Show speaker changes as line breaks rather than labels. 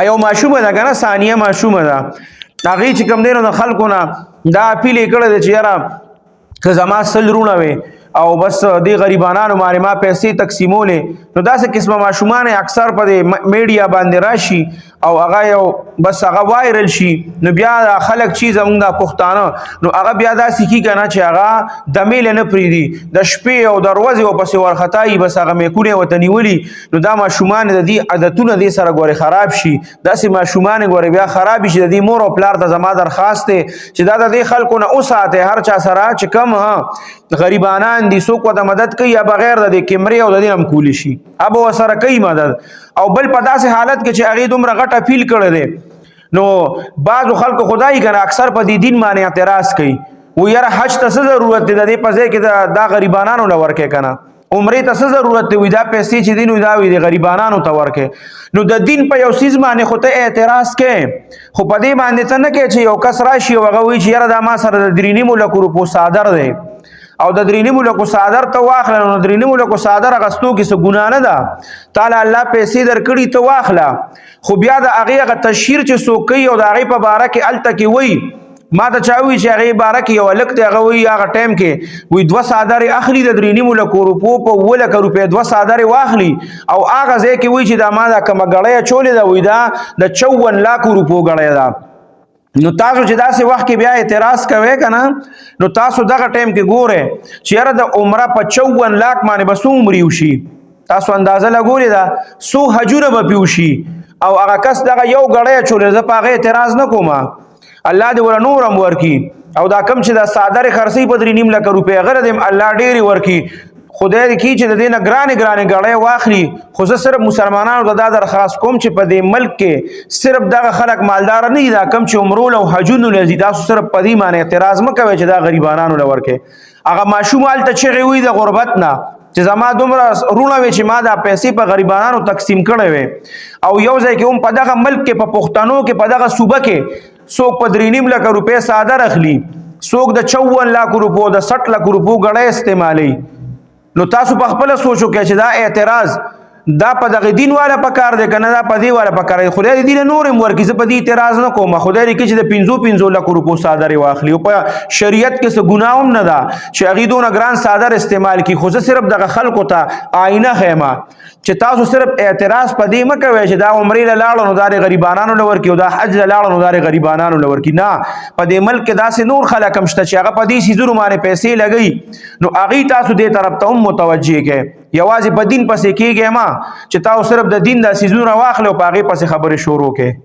ایو ماشومه ده کنه ثانیه ماشومه ده هغه چې کوم دینو د خلکو نه دا اپیل کړی دی چې یاره که زما سل رونه وي او بس دی غریبانانو باندې ما پیسې تقسیمولې نو داسې قسمه ماشومان اکثر په میډیا باندې راشي او هغه یو بس هغه وایرل شي نو بیا خلک چې زمونږ د پښتانه نو هغه بیا داسې کیږي کنه چې هغه د میل نه پریدي د شپې او دروازې او پسې ورختای بس هغه میکونه وته نیولي نو دا ماشومان د دې عادتونه دې سره ګوري خراب شي داسې ماشومان ګوري بیا خراب شي د دې مور او پلار ته زما درخواست دی چې دا د دې خلکو نه اوساته هر چا سره چې کم غریبانان دي څوک ته مدد کوي یا بغیر د کیمرې او د دې هم کولی شي اب وسره کوي مدد او بل په داسې حالت کې چې هغه دومره غټه فیل کړی دی نو بعضو خلکو خدای کنه اکثر په دې دین باندې اعتراض کوي و یاره حج ته څه ضرورت دی د دې په ځای کې دا غریبانانو له ورکې کنه عمرې ته څه ضرورت دی دا پیسې چې دین دا وي د غریبانانو ته ورکې نو د دین په یو سیز باندې خو ته اعتراض کې خو په دې باندې ته نه کې چې یو کس راشي او هغه وایي چې یاره دا ما سره د 3.5 روپو صادر دی او د 3.5 صادر ته واخله نو 3.5 صادر غستو کې څه ګناه نه ده تعالی الله پیسې درکړي ته واخله خو بیا د هغه تشهیر چې څوک کوي او د هغه په باره کې الته کې وایي ما ته چاوي چې هغه باره کې یو لک ته هغه وایي هغه ټایم کې وایي 2 صادر اخلي د 3.5 روپو په 1 روپے 2 صادر واخلي او هغه ځای کې وایي چې دا ما دا کوم غړې چولې دا وایي دا د 54 لک روپو غړې ده نو تاسو چې داسې وخت کې بیا اعتراض کوي کنه نو تاسو دغه ټایم کې ګوره چې یاره د عمره په 54 لاک باندې به څو عمرې وشي تاسو اندازه لګولې ده څو حجونه به پې وشي او هغه کس دغه یو غړی چولې زه په هغه اعتراض نه کوم الله دې ور نور هم ورکي او دا کم چې دا صادر خرڅي په 3.5 لک روپۍ غره دې الله ډېری ورکي خدای دې کی چې د دې نه ګرانې غړې واخلي خو زه صرف مسلمانانو ته دا درخواست کوم چې په دې ملک کې صرف دغه خلک مالدار نه دي دا کم چې عمرونه او حجونو لذي تاسو صرف په دې باندې اعتراض مکوئ چې دا غریبانانو لور کې هغه ماشوم الته چغې وي د غربت نه چې زما دومره رونه وي چې ما دا پیسې په غریبانانو تقسیم کړې وي او یو ځای کې هم په دغه ملک کې په پښتنو کې په دغه صوبه کې څوک په 3.5 لک روپۍ صادر اخلي څوک د 54 لک روپو د 60 لک روپو غړې استعمالي نو تاسو په خپل سوچو کې چې دا اعتراض دا په دغه دین والا پکار دی کنه دا په دې والا پکار دی خدای دې دین نور ورکی زه په دې اعتراض نه کوم خدای دې کې چې د 15 لک روپو صادر واخلي او په شریعت کې څه ګناه هم نه ده چې هغه دونه ګران صادر استعمال کی خو زه صرف دغه خلکو ته آینه خیمه چې تاسو صرف اعتراض په دې مکوئ چې دا عمرې لاړو نو دا غریبانانو لور کې او دا حج لاړو نو دا غریبانانو لور کې نه په دې ملک کې داسې نور خلک هم شته چې هغه په دې سيزونو باندې پیسې لګي نو هغه تاسو دې طرف ته هم متوجه کې یوازې په دین پسې کېږئ ما چې تاسو صرف د دین د سيزونو واخلو په هغه پسې خبرې شروع کې